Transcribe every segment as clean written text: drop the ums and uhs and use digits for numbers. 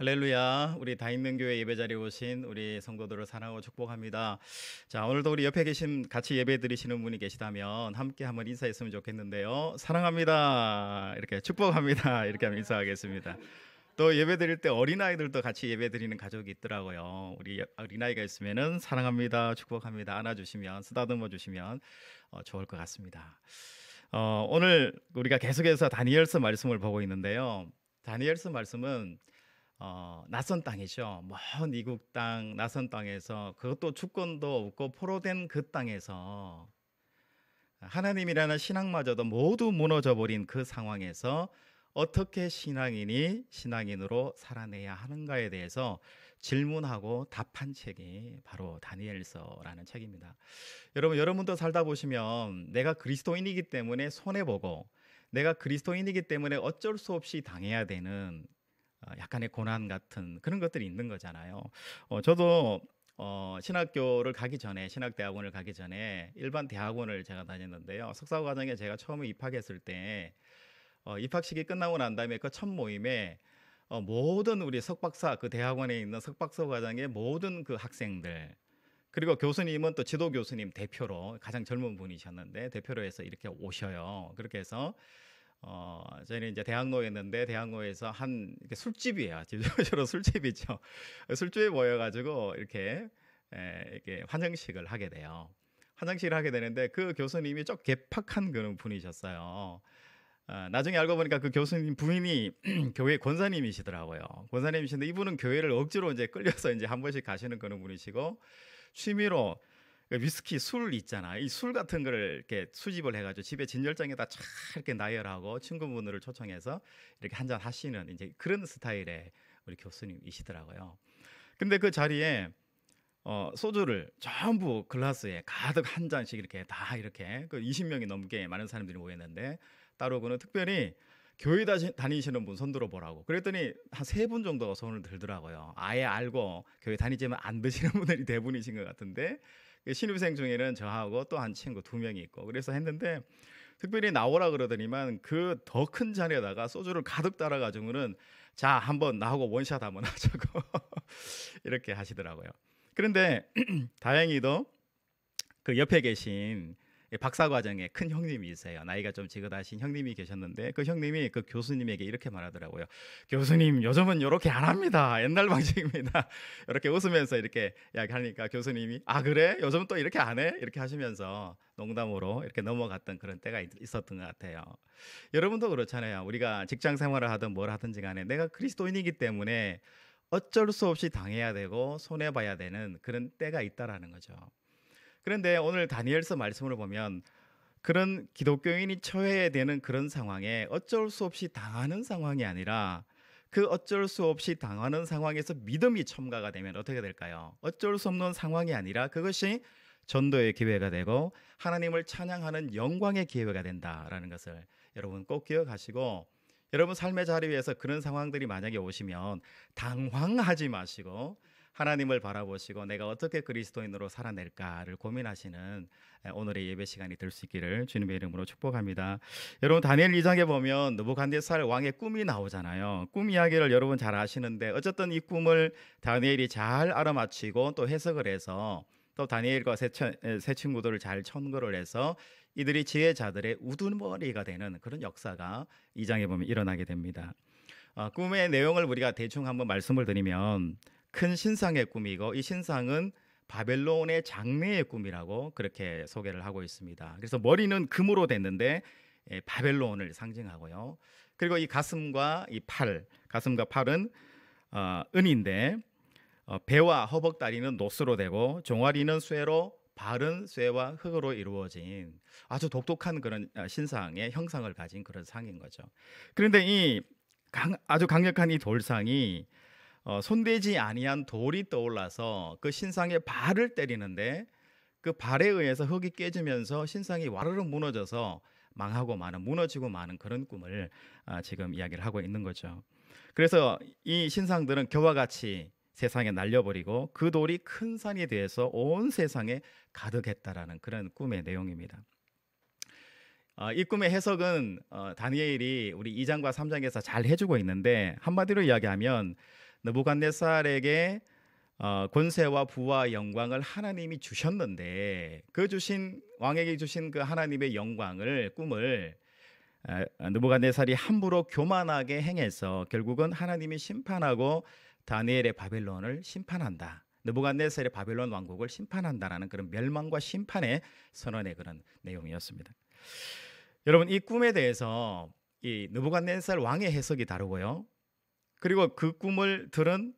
할렐루야. 우리 다인명교회 예배자리에 오신 우리 성도들을 사랑하고 축복합니다. 자, 오늘도 우리 옆에 계신 같이 예배 드리시는 분이 계시다면 함께 한번 인사했으면 좋겠는데요. 사랑합니다. 이렇게 축복합니다. 이렇게 한번 인사하겠습니다. 또 예배 드릴 때 어린아이들도 같이 예배 드리는 가족이 있더라고요. 우리 어린아이가 있으면은 사랑합니다. 축복합니다. 안아주시면 쓰다듬어 주시면 좋을 것 같습니다. 오늘 우리가 계속해서 다니엘서 말씀을 보고 있는데요. 다니엘서 말씀은 낯선 땅이죠. 먼 이국 땅, 낯선 땅에서 그것도 주권도 없고 포로된 그 땅에서 하나님이라는 신앙마저도 모두 무너져 버린 그 상황에서 어떻게 신앙인이 신앙인으로 살아내야 하는가에 대해서 질문하고 답한 책이 바로 다니엘서라는 책입니다. 여러분도 살다 보시면 내가 그리스도인이기 때문에 손해보고 내가 그리스도인이기 때문에 어쩔 수 없이 당해야 되는 약간의 고난 같은 그런 것들이 있는 거잖아요. 저도 신학교를 가기 전에 신학대학원을 가기 전에 일반 대학원을 제가 다녔는데요. 석사 과정에 제가 처음에 입학했을 때 입학식이 끝나고 난 다음에 그 첫 모임에 모든 우리 석박사 그 대학원에 있는 석박사 과정의 모든 그 학생들 그리고 교수님은 또 지도 교수님 대표로 가장 젊은 분이셨는데 대표로 해서 이렇게 오셔요. 그렇게 해서 저희는 이제 대학로였는데 대학로에서 한 이렇게 술집이에요. 주로 술집이죠. 술집에 모여가지고 이렇게 환영식을 하게 돼요. 환영식을 하게 되는데 그 교수님이 좀 개팍한 그런 분이셨어요. 나중에 알고 보니까 그 교수님 부인이 교회 권사님이시더라고요. 권사님이신데 이분은 교회를 억지로 이제 끌려서 이제 한 번씩 가시는 그런 분이시고 취미로 위스키 술 있잖아. 이 술 같은 거를 이렇게 수집을 해가지고 집에 진열장에다 쫙 이렇게 나열하고 친구분들을 초청해서 이렇게 한잔 하시는 이제 그런 스타일의 우리 교수님이시더라고요. 근데 그 자리에 소주를 전부 글라스에 가득 한 잔씩 이렇게 다 이렇게 그 20명이 넘게 많은 사람들이 모였는데 따로고는 특별히 교회 다니시는 분 손 들어보라고 그랬더니 한 세 분 정도가 손을 들더라고요. 아예 알고 교회 다니지만 안 드시는 분들이 대부분이신 것 같은데 신입생 중에는 저하고 또 한 친구 2명이 있고 그래서 했는데 특별히 나오라 그러더니만 그 더 큰 잔에다가 소주를 가득 따라 가지고는 자 한번 나하고 원샷 한번 하자고 이렇게 하시더라고요. 그런데 다행히도 그 옆에 계신 박사과정에 큰 형님이세요. 나이가 좀 지긋하신 형님이 계셨는데 그 형님이 그 교수님에게 이렇게 말하더라고요. 교수님 요즘은 이렇게 안 합니다. 옛날 방식입니다. 이렇게 웃으면서 이렇게 이야기하니까 교수님이 아 그래? 요즘 또 이렇게 안 해? 이렇게 하시면서 농담으로 이렇게 넘어갔던 그런 때가 있었던 것 같아요. 여러분도 그렇잖아요. 우리가 직장 생활을 하든 뭘 하든지 간에 내가 그리스도인이기 때문에 어쩔 수 없이 당해야 되고 손해봐야 되는 그런 때가 있다라는 거죠. 그런데 오늘 다니엘서 말씀을 보면 그런 기독교인이 처해야 되는 그런 상황에 어쩔 수 없이 당하는 상황이 아니라 그 어쩔 수 없이 당하는 상황에서 믿음이 첨가가 되면 어떻게 될까요? 어쩔 수 없는 상황이 아니라 그것이 전도의 기회가 되고 하나님을 찬양하는 영광의 기회가 된다라는 것을 여러분 꼭 기억하시고 여러분 삶의 자리에서 그런 상황들이 만약에 오시면 당황하지 마시고 하나님을 바라보시고 내가 어떻게 그리스도인으로 살아낼까를 고민하시는 오늘의 예배 시간이 될 수 있기를 주님의 이름으로 축복합니다. 여러분 다니엘 2장에 보면 느부갓네살 왕의 꿈이 나오잖아요. 꿈 이야기를 여러분 잘 아시는데 어쨌든 이 꿈을 다니엘이 잘 알아맞히고 또 해석을 해서 또 다니엘과 세 친구들을 잘 청거를 해서 이들이 지혜자들의 우두머리가 되는 그런 역사가 2장에 보면 일어나게 됩니다. 꿈의 내용을 우리가 대충 한번 말씀을 드리면 큰 신상의 꿈이고 이 신상은 바벨론의 장래의 꿈이라고 그렇게 소개를 하고 있습니다. 그래서 머리는 금으로 됐는데 바벨론을 상징하고요. 그리고 이 가슴과 팔은 은인데 배와 허벅다리는 노스로 되고 종아리는 쇠로 발은 쇠와 흙으로 이루어진 아주 독특한 그런 신상의 형상을 가진 그런 상인 거죠. 그런데 이 아주 강력한 이 돌상이 손대지 아니한 돌이 떠올라서 그 신상의 발을 때리는데 그 발에 의해서 흙이 깨지면서 신상이 와르르 무너져서 망하고 마는 무너지고 마는 그런 꿈을 지금 이야기를 하고 있는 거죠. 그래서 이 신상들은 겨와 같이 세상에 날려버리고 그 돌이 큰 산이 되어서 온 세상에 가득했다라는 그런 꿈의 내용입니다. 이 꿈의 해석은 다니엘이 우리 2장과 3장에서 잘 해주고 있는데 한마디로 이야기하면 느부갓네살에게 권세와 부와 영광을 하나님이 주셨는데 그 주신 왕에게 주신 그 하나님의 영광을 꿈을 느부갓네살이 함부로 교만하게 행해서 결국은 하나님이 심판하고 다니엘의 바벨론을 심판한다. 느부갓네살의 바벨론 왕국을 심판한다라는 그런 멸망과 심판의 선언의 그런 내용이었습니다. 여러분, 이 꿈에 대해서 이 느부갓네살 왕의 해석이 다르고요. 그리고 그 꿈을 들은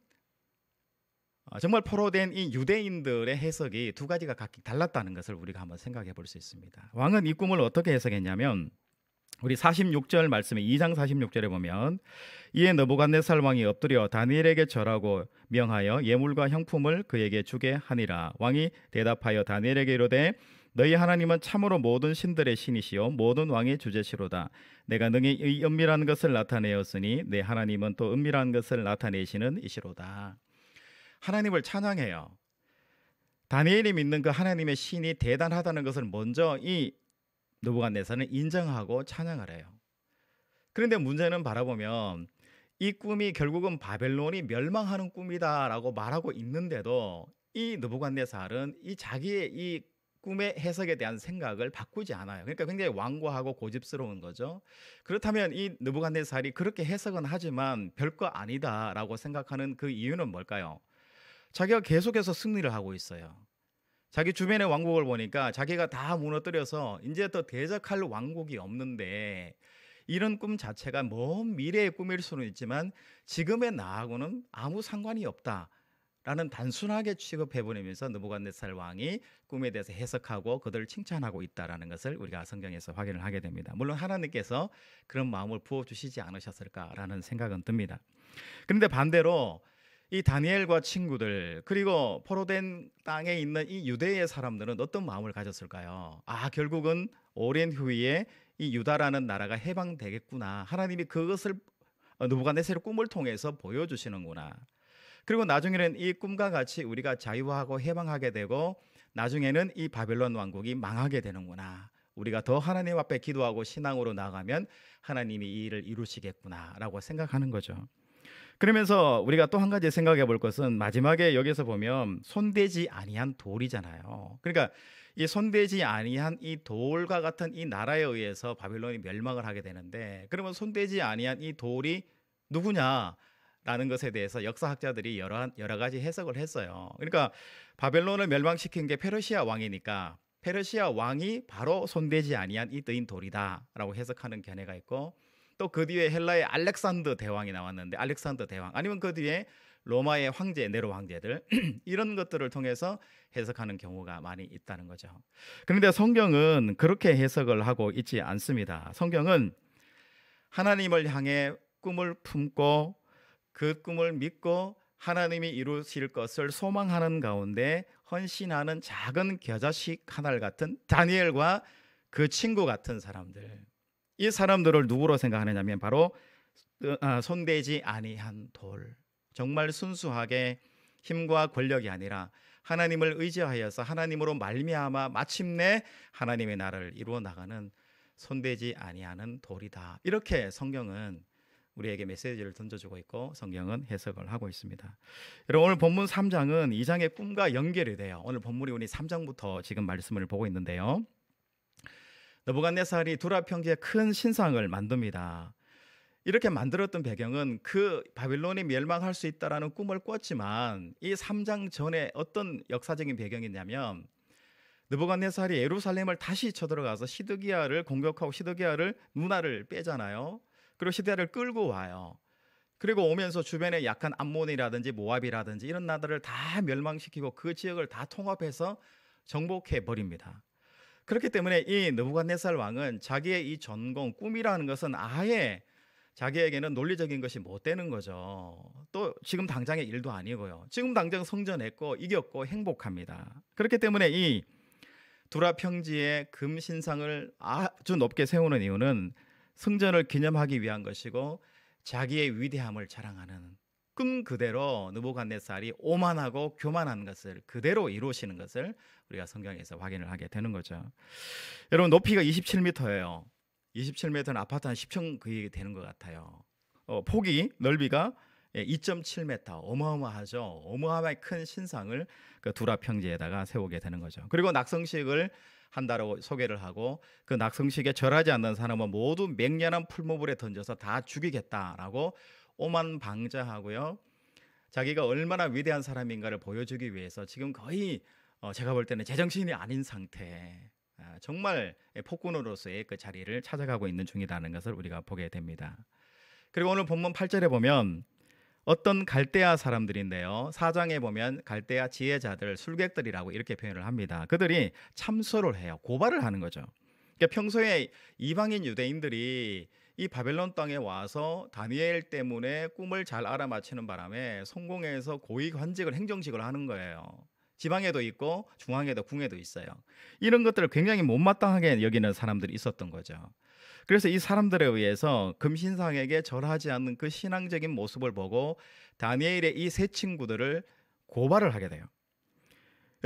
정말 포로된 이 유대인들의 해석이 두 가지가 각기 달랐다는 것을 우리가 한번 생각해 볼 수 있습니다. 왕은 이 꿈을 어떻게 해석했냐면 우리 46절 말씀에 2장 46절에 보면 이에 느부갓네살 왕이 엎드려 다니엘에게 절하고 명하여 예물과 형품을 그에게 주게 하니라. 왕이 대답하여 다니엘에게 이르되 너희 하나님은 참으로 모든 신들의 신이시요 모든 왕의 주제시로다. 내가 능히 이 은밀한 것을 나타내었으니 내 하나님은 또 은밀한 것을 나타내시는 이시로다. 하나님을 찬양해요. 다니엘이 믿는 그 하나님의 신이 대단하다는 것을 먼저 이 느부갓네살은 인정하고 찬양을 해요. 그런데 문제는 바라보면 이 꿈이 결국은 바벨론이 멸망하는 꿈이다라고 말하고 있는데도 이 느부갓네살은 이 자기의 이 꿈의 해석에 대한 생각을 바꾸지 않아요. 그러니까 굉장히 완고하고 고집스러운 거죠. 그렇다면 이 느부갓네살이 그렇게 해석은 하지만 별거 아니다라고 생각하는 그 이유는 뭘까요? 자기가 계속해서 승리를 하고 있어요. 자기 주변의 왕국을 보니까 자기가 다 무너뜨려서 이제 더 대적할 왕국이 없는데 이런 꿈 자체가 먼 미래의 꿈일 수는 있지만 지금의 나하고는 아무 상관이 없다라는 단순하게 취급해버리면서 느부갓네살 왕이 꿈에 대해서 해석하고 그들을 칭찬하고 있다라는 것을 우리가 성경에서 확인을 하게 됩니다. 물론 하나님께서 그런 마음을 부어주시지 않으셨을까라는 생각은 듭니다. 그런데 반대로 이 다니엘과 친구들 그리고 포로된 땅에 있는 이 유대의 사람들은 어떤 마음을 가졌을까요? 결국은 오랜 후에 이 유다라는 나라가 해방되겠구나. 하나님이 그것을 느부갓네살의 꿈을 통해서 보여주시는구나. 그리고 나중에는 이 꿈과 같이 우리가 자유하고 해방하게 되고 나중에는 이 바벨론 왕국이 망하게 되는구나. 우리가 더 하나님 앞에 기도하고 신앙으로 나아가면 하나님이 이 일을 이루시겠구나라고 생각하는 거죠. 그러면서 우리가 또 한 가지 생각해 볼 것은 마지막에 여기서 보면 손대지 아니한 돌이잖아요. 그러니까 이 손대지 아니한 이 돌과 같은 이 나라에 의해서 바벨론이 멸망을 하게 되는데 그러면 손대지 아니한 이 돌이 누구냐라는 것에 대해서 역사학자들이 여러 가지 해석을 했어요. 그러니까 바벨론을 멸망시킨 게 페르시아 왕이니까 페르시아 왕이 바로 손대지 아니한 이 뜨인 돌이다라고 해석하는 견해가 있고 또 그 뒤에 헬라의 알렉산더 대왕이 나왔는데 알렉산더 대왕 아니면 그 뒤에 로마의 황제 네로 황제들 이런 것들을 통해서 해석하는 경우가 많이 있다는 거죠. 그런데 성경은 그렇게 해석을 하고 있지 않습니다. 성경은 하나님을 향해 꿈을 품고 그 꿈을 믿고 하나님이 이루실 것을 소망하는 가운데 헌신하는 작은 겨자식 하나 같은 다니엘과 그 친구 같은 사람들, 이 사람들을 누구로 생각하느냐면 바로 손대지 아니한 돌, 정말 순수하게 힘과 권력이 아니라 하나님을 의지하여서 하나님으로 말미암아 마침내 하나님의 나라를 이루어 나가는 손대지 아니하는 돌이다. 이렇게 성경은 우리에게 메시지를 던져주고 있고 성경은 해석을 하고 있습니다. 여러분, 오늘 본문 3장은 2장의 꿈과 연결이 돼요. 오늘 본문이 우리 3장부터 지금 말씀을 보고 있는데요. 느부갓네살이 두라 평지에 큰 신상을 만듭니다. 이렇게 만들었던 배경은 그 바빌론이 멸망할 수 있다라는 꿈을 꿨지만 이 3장 전에 어떤 역사적인 배경이냐면 느부갓네살이 예루살렘을 다시 쳐들어가서 시드기야를 공격하고 시드기야를 문화를 빼잖아요. 그리고 시드기야를 끌고 와요. 그리고 오면서 주변에 약한 암몬이라든지 모압이라든지 이런 나라를 다 멸망시키고 그 지역을 다 통합해서 정복해 버립니다. 그렇기 때문에 이 느부갓네살 왕은 자기의 이 전공, 꿈이라는 것은 아예 자기에게는 논리적인 것이 못 되는 거죠. 또 지금 당장의 일도 아니고요. 지금 당장 성전했고 이겼고 행복합니다. 그렇기 때문에 이 두라 평지에 금 신상을 아주 높게 세우는 이유는 성전을 기념하기 위한 것이고 자기의 위대함을 자랑하는 꿈 그대로 느부갓네살이 오만하고 교만한 것을 그대로 이루시는 것을 우리가 성경에서 확인을 하게 되는 거죠. 여러분, 높이가 27m예요. 27m는 아파트 한 10층 거의 되는 것 같아요. 폭이 넓이가 2.7m 어마어마하죠. 어마어마하게 큰 신상을 그 두라 평지에다가 세우게 되는 거죠. 그리고 낙성식을 한다고 소개를 하고 그 낙성식에 절하지 않는 사람은 모두 맹렬한 풀무불에 던져서 다 죽이겠다라고 오만방자하고요. 자기가 얼마나 위대한 사람인가를 보여주기 위해서 지금 거의 제가 볼 때는 제정신이 아닌 상태, 정말 폭군으로서의 그 자리를 찾아가고 있는 중이라는 것을 우리가 보게 됩니다. 그리고 오늘 본문 8절에 보면 어떤 갈대아 사람들인데요. 4장에 보면 갈대아 지혜자들, 술객들이라고 이렇게 표현을 합니다. 그들이 참소를 해요. 고발을 하는 거죠. 그러니까 평소에 이방인 유대인들이 이 바벨론 땅에 와서 다니엘 때문에 꿈을 잘 알아맞히는 바람에 성공해서 고위관직을 행정직을 하는 거예요. 지방에도 있고 중앙에도 궁에도 있어요. 이런 것들을 굉장히 못마땅하게 여기는 사람들이 있었던 거죠. 그래서 이 사람들에 의해서 금신상에게 절하지 않는 그 신앙적인 모습을 보고 다니엘의 이 세 친구들을 고발을 하게 돼요.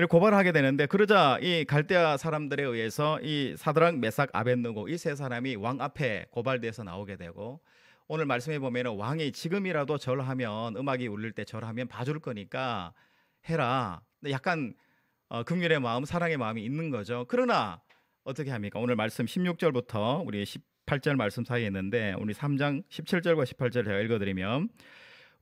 고발을 하게 되는데 그러자 이 갈대아 사람들에 의해서 이 사드락, 메삭, 아벳느고 이 세 사람이 왕 앞에 고발돼서 나오게 되고 오늘 말씀해 보면 왕이 지금이라도 절하면 음악이 울릴 때 절하면 봐줄 거니까 해라. 약간 긍휼의 마음, 사랑의 마음이 있는 거죠. 그러나 어떻게 합니까? 오늘 말씀 16절부터 우리 18절 말씀 사이에 있는데 우리 3장 17절과 18절 제가 읽어드리면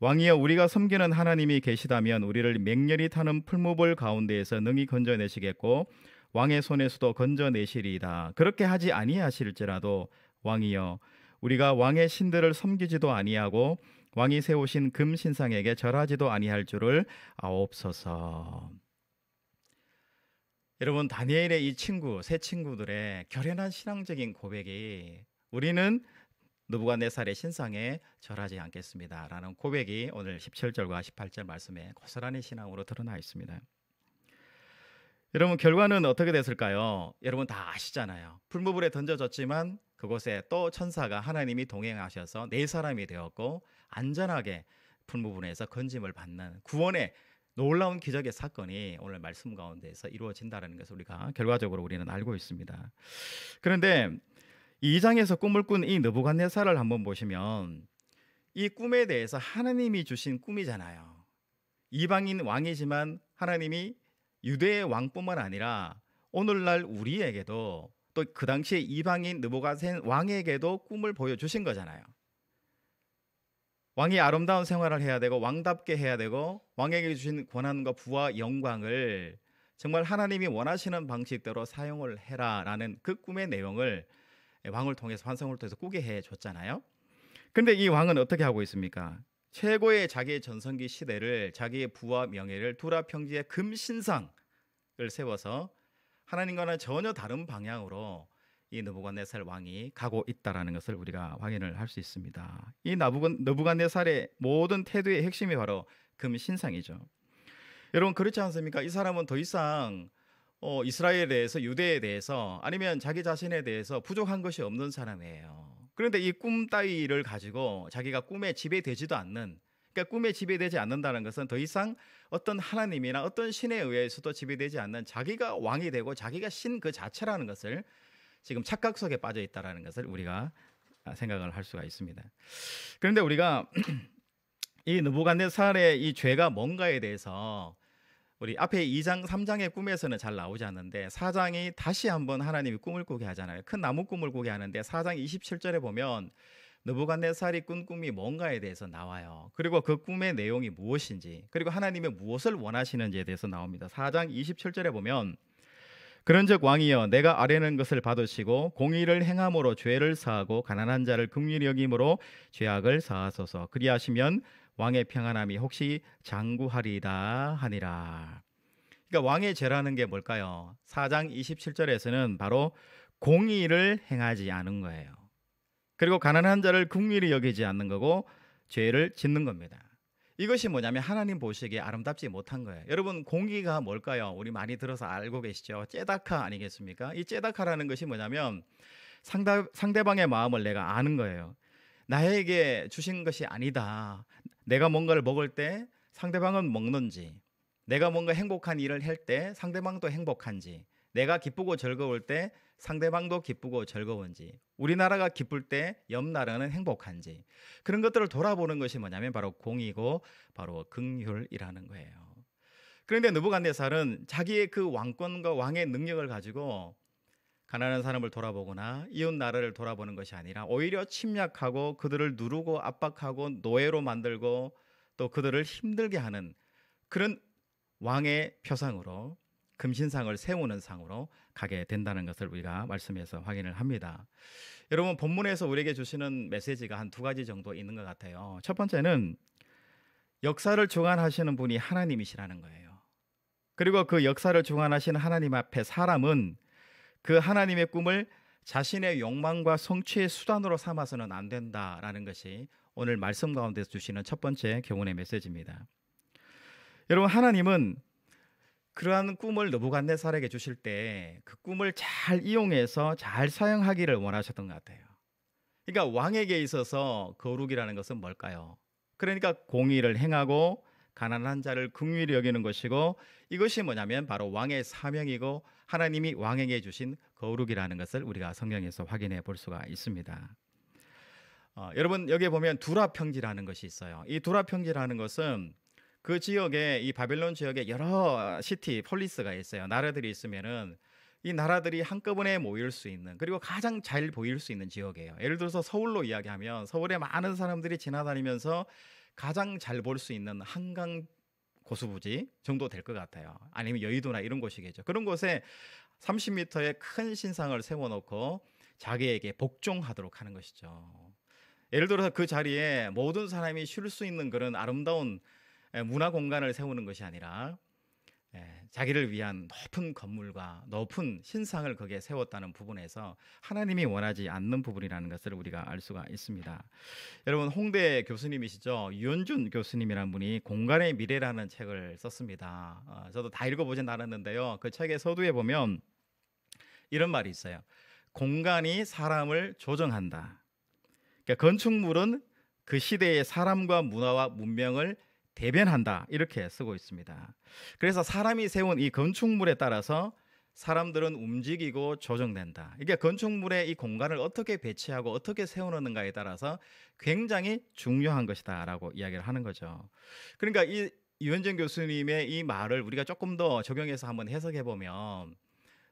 왕이여 우리가 섬기는 하나님이 계시다면 우리를 맹렬히 타는 풀무불 가운데에서 능히 건져내시겠고 왕의 손에서도 건져내시리이다. 그렇게 하지 아니하실지라도 왕이여 우리가 왕의 신들을 섬기지도 아니하고 왕이 세우신 금신상에게 절하지도 아니할 줄을 아옵소서. 여러분 다니엘의 이 친구, 세 친구들의 결연한 신앙적인 고백이 우리는 느부갓네살의 신상에 절하지 않겠습니다 라는 고백이 오늘 17절과 18절 말씀에 고스란히 신앙으로 드러나 있습니다. 여러분 결과는 어떻게 됐을까요? 여러분 다 아시잖아요. 풀무불에 던져졌지만 그곳에 또 천사가 하나님이 동행하셔서 네 사람이 되었고 안전하게 풀무불에서 건짐을 받는 구원의 놀라운 기적의 사건이 오늘 말씀 가운데서 이루어진다는 것을 우리가 결과적으로 우리는 알고 있습니다. 그런데 이 2장에서 꿈을 꾼 이 느부갓네살을 한번 보시면 이 꿈에 대해서 하나님이 주신 꿈이잖아요. 이방인 왕이지만 하나님이 유대의 왕뿐만 아니라 오늘날 우리에게도 또 그 당시에 이방인 느부갓네 왕에게도 꿈을 보여주신 거잖아요. 왕이 아름다운 생활을 해야 되고 왕답게 해야 되고 왕에게 주신 권한과 부와 영광을 정말 하나님이 원하시는 방식대로 사용을 해라라는 그 꿈의 내용을 왕을 통해서 환상을 통해서 꾸게 해줬잖아요. 그런데 이 왕은 어떻게 하고 있습니까? 최고의 자기의 전성기 시대를 자기의 부와 명예를 두라 평지의 금신상을 세워서 하나님과는 전혀 다른 방향으로 이 느부갓네살 왕이 가고 있다라는 것을 우리가 확인을 할 수 있습니다. 이 느부갓네살의 모든 태도의 핵심이 바로 금신상이죠. 여러분 그렇지 않습니까? 이 사람은 더 이상 이스라엘에 대해서 유대에 대해서 아니면 자기 자신에 대해서 부족한 것이 없는 사람이에요. 그런데 이 꿈 따위를 가지고 자기가 꿈에 지배되지도 않는, 그러니까 꿈에 지배되지 않는다는 것은 더 이상 어떤 하나님이나 어떤 신에 의해서도 지배되지 않는 자기가 왕이 되고 자기가 신 그 자체라는 것을 지금 착각 속에 빠져 있다라는 것을 우리가 생각을 할 수가 있습니다. 그런데 우리가 이 느부갓네살의 이 죄가 뭔가에 대해서 우리 앞에 2장, 3장의 꿈에서는 잘 나오지 않는데 4장이 다시 한번 하나님이 꿈을 꾸게 하잖아요. 큰 나무 꿈을 꾸게 하는데 4장 27절에 보면 느부갓네살이 꾼 꿈이 뭔가에 대해서 나와요. 그리고 그 꿈의 내용이 무엇인지, 그리고 하나님이 무엇을 원하시는지에 대해서 나옵니다. 4장 27절에 보면 그런즉 왕이여 내가 아뢰는 것을 받으시고 공의를 행함으로 죄를 사하고 가난한 자를 긍휼히 여김으로 죄악을 사하소서. 그리하시면 왕의 평안함이 혹시 장구하리이다 하니라. 그러니까 왕의 죄라는 게 뭘까요? 4장 27절에서는 바로 공의를 행하지 않은 거예요. 그리고 가난한 자를 긍휼히 여기지 않는 거고 죄를 짓는 겁니다. 이것이 뭐냐면 하나님 보시기에 아름답지 못한 거예요. 여러분 공의가 뭘까요? 우리 많이 들어서 알고 계시죠? 째다카 아니겠습니까? 이 째다카라는 것이 뭐냐면 상대방의 마음을 내가 아는 거예요. 나에게 주신 것이 아니다. 내가 뭔가를 먹을 때 상대방은 먹는지, 내가 뭔가 행복한 일을 할 때 상대방도 행복한지, 내가 기쁘고 즐거울 때 상대방도 기쁘고 즐거운지, 우리나라가 기쁠 때 옆 나라는 행복한지, 그런 것들을 돌아보는 것이 뭐냐면 바로 공이고 바로 긍휼이라는 거예요. 그런데 느부갓네살은 자기의 그 왕권과 왕의 능력을 가지고 가난한 사람을 돌아보거나 이웃 나라를 돌아보는 것이 아니라 오히려 침략하고 그들을 누르고 압박하고 노예로 만들고 또 그들을 힘들게 하는 그런 왕의 표상으로, 금신상을 세우는 상으로 가게 된다는 것을 우리가 말씀에서 확인을 합니다. 여러분, 본문에서 우리에게 주시는 메시지가 한 두 가지 정도 있는 것 같아요. 첫 번째는 역사를 주관하시는 분이 하나님이시라는 거예요. 그리고 그 역사를 주관하시는 하나님 앞에 사람은 그 하나님의 꿈을 자신의 욕망과 성취의 수단으로 삼아서는 안 된다라는 것이 오늘 말씀 가운데서 주시는 첫 번째 교훈의 메시지입니다. 여러분, 하나님은 그러한 꿈을 느부갓네살에게 주실 때 그 꿈을 잘 이용해서 잘 사용하기를 원하셨던 것 같아요. 그러니까 왕에게 있어서 거룩이라는 것은 뭘까요? 그러니까 공의를 행하고 가난한 자를 긍휼히 여기는 것이고, 이것이 뭐냐면 바로 왕의 사명이고 하나님이 왕에게 주신 거룩이라는 것을 우리가 성경에서 확인해 볼 수가 있습니다. 여러분, 여기에 보면 두라평지라는 것이 있어요. 이 두라평지라는 것은 그 지역에, 이 바벨론 지역에 여러 시티, 폴리스가 있어요. 나라들이 있으면은 이 나라들이 한꺼번에 모일 수 있는, 그리고 가장 잘 보일 수 있는 지역이에요. 예를 들어서 서울로 이야기하면 서울에 많은 사람들이 지나다니면서 가장 잘 볼 수 있는 한강 고수부지 정도 될 것 같아요. 아니면 여의도나 이런 곳이겠죠. 그런 곳에 30m의 큰 신상을 세워놓고 자기에게 복종하도록 하는 것이죠. 예를 들어서 그 자리에 모든 사람이 쉴 수 있는 그런 아름다운 문화 공간을 세우는 것이 아니라 자기를 위한 높은 건물과 높은 신상을 거기에 세웠다는 부분에서 하나님이 원하지 않는 부분이라는 것을 우리가 알 수가 있습니다. 여러분, 홍대 교수님이시죠, 유현준 교수님이라는 분이 공간의 미래라는 책을 썼습니다. 저도 다 읽어보진 않았는데요, 그 책의 서두에 보면 이런 말이 있어요. 공간이 사람을 조정한다. 그러니까 건축물은 그 시대의 사람과 문화와 문명을 대변한다, 이렇게 쓰고 있습니다. 그래서 사람이 세운 이 건축물에 따라서 사람들은 움직이고 조정된다. 이게 건축물의 이 공간을 어떻게 배치하고 어떻게 세우는가에 따라서 굉장히 중요한 것이다라고 이야기를 하는 거죠. 그러니까 이 유현정 교수님의 이 말을 우리가 조금 더 적용해서 한번 해석해 보면,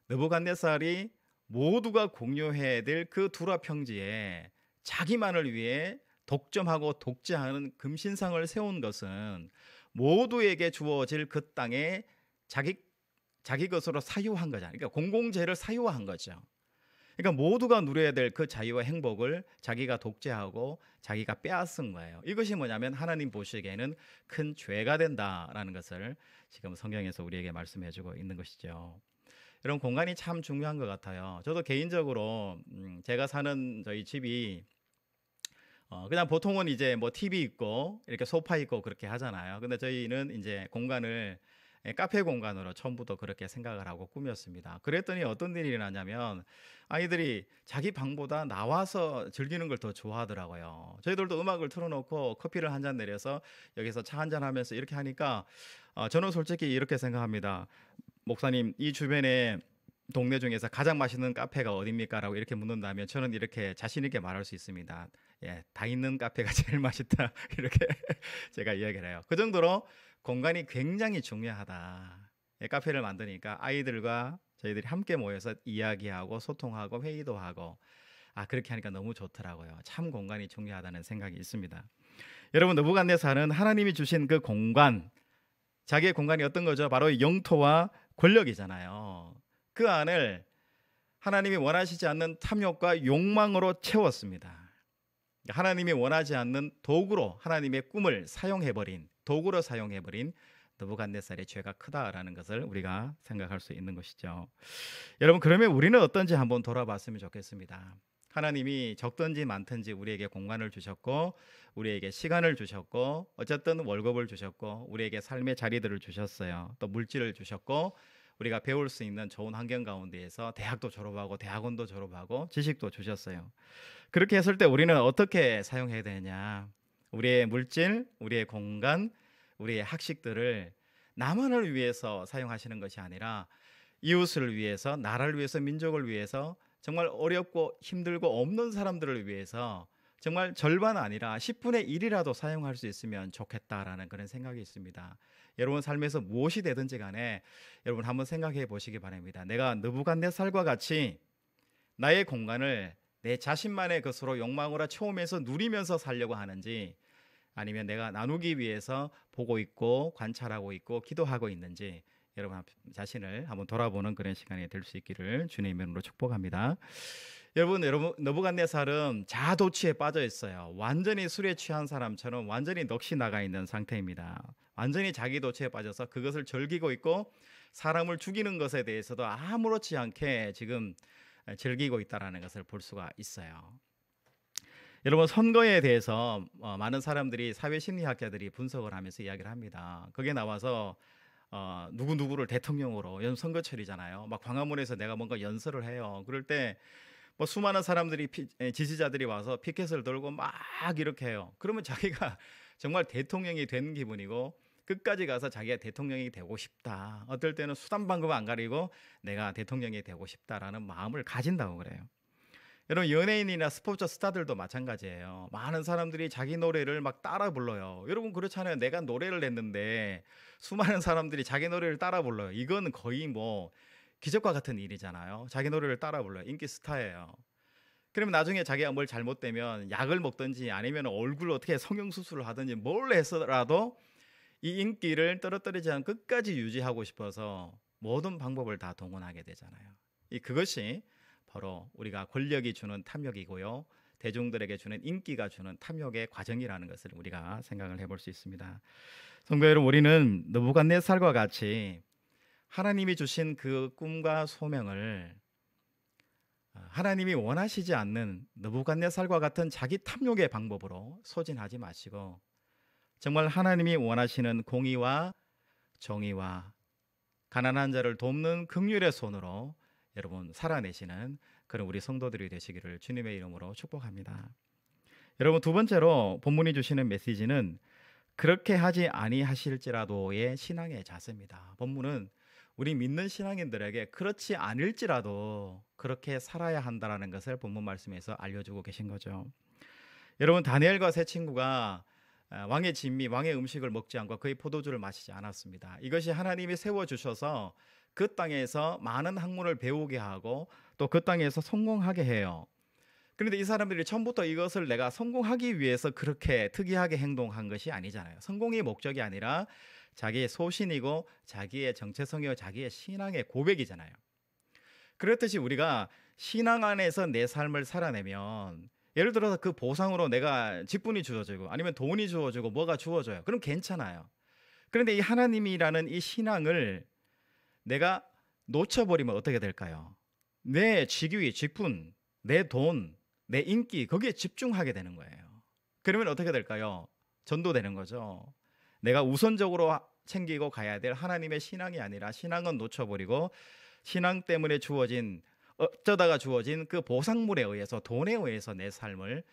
느부갓네살이 모두가 공유해야 될 그 두라 평지에 자기만을 위해 독점하고 독재하는 금신상을 세운 것은 모두에게 주어질 그 땅에 자기 것으로 사유한 거잖아요. 그러니까 공공재를 사유한 거죠. 그러니까 모두가 누려야 될 그 자유와 행복을 자기가 독재하고 자기가 빼앗은 거예요. 이것이 뭐냐면 하나님 보시기에는 큰 죄가 된다라는 것을 지금 성경에서 우리에게 말씀해주고 있는 것이죠. 이런 공간이 참 중요한 것 같아요. 저도 개인적으로 제가 사는 저희 집이 그냥 보통은 이제 뭐 TV 있고 이렇게 소파 있고 그렇게 하잖아요. 근데 저희는 이제 공간을 카페 공간으로 처음부터 그렇게 생각을 하고 꾸몄습니다. 그랬더니 어떤 일이 일어나냐면 아이들이 자기 방보다 나와서 즐기는 걸 더 좋아하더라고요. 저희들도 음악을 틀어놓고 커피를 한 잔 내려서 여기서 차 한 잔 하면서 이렇게 하니까 저는 솔직히 이렇게 생각합니다. 목사님, 이 주변에 동네 중에서 가장 맛있는 카페가 어디입니까? 라고 이렇게 묻는다면 저는 이렇게 자신 있게 말할 수 있습니다. 다 있는 카페가 제일 맛있다. 이렇게 제가 이야기를 해요. 그 정도로 공간이 굉장히 중요하다. 카페를 만드니까 아이들과 저희들이 함께 모여서 이야기하고 소통하고 회의도 하고 그렇게 하니까 너무 좋더라고요. 참 공간이 중요하다는 생각이 있습니다. 여러분, 느부갓네살은 하나님이 주신 그 공간, 자기의 공간이 어떤 거죠? 바로 영토와 권력이잖아요. 그 안을 하나님이 원하시지 않는 탐욕과 욕망으로 채웠습니다. 하나님이 원하지 않는 도구로 하나님의 꿈을 도구로 사용해버린 느부갓네살의 죄가 크다라는 것을 우리가 생각할 수 있는 것이죠. 여러분, 그러면 우리는 어떤지 한번 돌아봤으면 좋겠습니다. 하나님이 적든지 많든지 우리에게 공간을 주셨고 우리에게 시간을 주셨고 어쨌든 월급을 주셨고 우리에게 삶의 자리들을 주셨어요. 또 물질을 주셨고 우리가 배울 수 있는 좋은 환경 가운데에서 대학도 졸업하고 대학원도 졸업하고 지식도 주셨어요. 그렇게 했을 때 우리는 어떻게 사용해야 되냐? 우리의 물질, 우리의 공간, 우리의 학식들을 나만을 위해서 사용하시는 것이 아니라 이웃을 위해서, 나라를 위해서, 민족을 위해서 정말 어렵고 힘들고 없는 사람들을 위해서 정말 절반 아니라 10분의 1이라도 사용할 수 있으면 좋겠다라는 그런 생각이 있습니다. 여러분 삶에서 무엇이 되든지 간에 여러분 한번 생각해 보시기 바랍니다. 내가 느부갓네살과 같이 나의 공간을 내 자신만의 것으로 욕망으로 채우면서 누리면서 살려고 하는지, 아니면 내가 나누기 위해서 보고 있고 관찰하고 있고 기도하고 있는지 여러분 자신을 한번 돌아보는 그런 시간이 될 수 있기를 주님의 이름으로 축복합니다. 여러분 느부갓네살은 자아도취에 빠져 있어요. 완전히 술에 취한 사람처럼 완전히 넋이 나가 있는 상태입니다. 완전히 자기 도취에 빠져서 그것을 즐기고 있고 사람을 죽이는 것에 대해서도 아무렇지 않게 지금 즐기고 있다는 것을 볼 수가 있어요. 여러분 선거에 대해서 많은 사람들이 사회심리학자들이 분석을 하면서 이야기를 합니다. 거기에 나와서 누구누구를 대통령으로 선거철이잖아요. 막 광화문에서 내가 뭔가 연설을 해요. 그럴 때 뭐 수많은 사람들이 지지자들이 와서 피켓을 들고 막 이렇게 해요. 그러면 자기가 정말 대통령이 된 기분이고 끝까지 가서 자기가 대통령이 되고 싶다. 어떨 때는 수단 방법 안 가리고 내가 대통령이 되고 싶다라는 마음을 가진다고 그래요. 여러분 연예인이나 스포츠 스타들도 마찬가지예요. 많은 사람들이 자기 노래를 막 따라 불러요. 여러분 그렇잖아요. 내가 노래를 냈는데 수많은 사람들이 자기 노래를 따라 불러요. 이건 거의 뭐 기적과 같은 일이잖아요. 자기 노래를 따라 불러요. 인기 스타예요. 그러면 나중에 자기가 뭘 잘못되면 약을 먹든지 아니면 얼굴 어떻게 성형수술을 하든지 뭘 해서라도 이 인기를 떨어뜨리지 않고 끝까지 유지하고 싶어서 모든 방법을 다 동원하게 되잖아요. 그것이 바로 우리가 권력이 주는 탐욕이고요. 대중들에게 주는 인기가 주는 탐욕의 과정이라는 것을 우리가 생각을 해볼 수 있습니다. 성도 여러분, 우리는 느부갓네살과 같이 하나님이 주신 그 꿈과 소명을 하나님이 원하시지 않는 느부갓네살과 같은 자기 탐욕의 방법으로 소진하지 마시고 정말 하나님이 원하시는 공의와 정의와 가난한 자를 돕는 긍휼의 손으로 여러분 살아내시는 그런 우리 성도들이 되시기를 주님의 이름으로 축복합니다. 여러분 두 번째로 본문이 주시는 메시지는 그렇게 하지 아니하실지라도의 신앙의 자세입니다. 본문은 우리 믿는 신앙인들에게 그렇지 않을지라도 그렇게 살아야 한다는 것을 본문 말씀에서 알려주고 계신 거죠. 여러분 다니엘과 세 친구가 왕의 진미, 왕의 음식을 먹지 않고 그의 포도주를 마시지 않았습니다. 이것이 하나님이 세워주셔서 그 땅에서 많은 학문을 배우게 하고 또 그 땅에서 성공하게 해요. 그런데 이 사람들이 처음부터 이것을 내가 성공하기 위해서 그렇게 특이하게 행동한 것이 아니잖아요. 성공이 목적이 아니라 자기의 소신이고 자기의 정체성이고 자기의 신앙의 고백이잖아요. 그렇듯이 우리가 신앙 안에서 내 삶을 살아내면 예를 들어서 그 보상으로 내가 직분이 주어지고 아니면 돈이 주어지고 뭐가 주어져요. 그럼 괜찮아요. 그런데 이 하나님이라는 이 신앙을 내가 놓쳐버리면 어떻게 될까요? 내 직위, 직분, 내 돈, 내 인기 거기에 집중하게 되는 거예요. 그러면 어떻게 될까요? 전도되는 거죠. 내가 우선적으로 챙기고 가야 될 하나님의 신앙이 아니라 신앙은 놓쳐버리고 신앙 때문에 어쩌다가 주어진 그 보상물에 의해서 돈에 의해서 내 삶을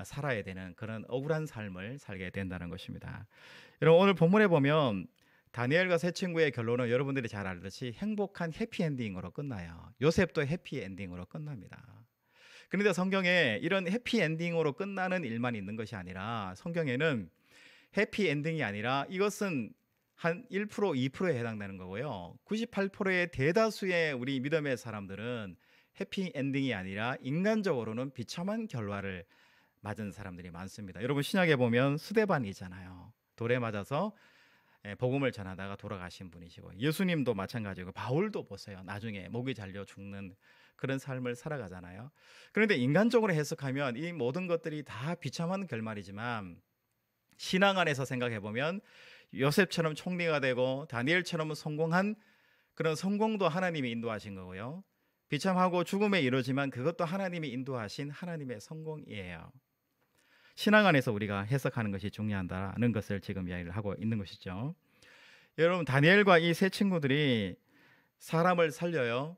살아야 되는 그런 억울한 삶을 살게 된다는 것입니다. 여러분 오늘 본문에 보면 다니엘과 세 친구의 결론은 여러분들이 잘 알듯이 행복한 해피엔딩으로 끝나요. 요셉도 해피엔딩으로 끝납니다. 그런데 성경에 이런 해피엔딩으로 끝나는 일만 있는 것이 아니라 성경에는 해피엔딩이 아니라 이것은 한 1%, 2%에 해당되는 거고요. 98%의 대다수의 우리 믿음의 사람들은 해피엔딩이 아니라 인간적으로는 비참한 결과를 맞은 사람들이 많습니다. 여러분 신약에 보면 스데반이잖아요. 돌에 맞아서 복음을 전하다가 돌아가신 분이시고 예수님도 마찬가지고 바울도 보세요. 나중에 목이 잘려 죽는 그런 삶을 살아가잖아요. 그런데 인간적으로 해석하면 이 모든 것들이 다 비참한 결말이지만 신앙 안에서 생각해 보면 요셉처럼 총리가 되고 다니엘처럼 성공한 그런 성공도 하나님이 인도하신 거고요. 비참하고 죽음에 이르지만 그것도 하나님이 인도하신 하나님의 성공이에요. 신앙 안에서 우리가 해석하는 것이 중요하다는 것을 지금 이야기를 하고 있는 것이죠. 여러분 다니엘과 이 세 친구들이 사람을 살려요.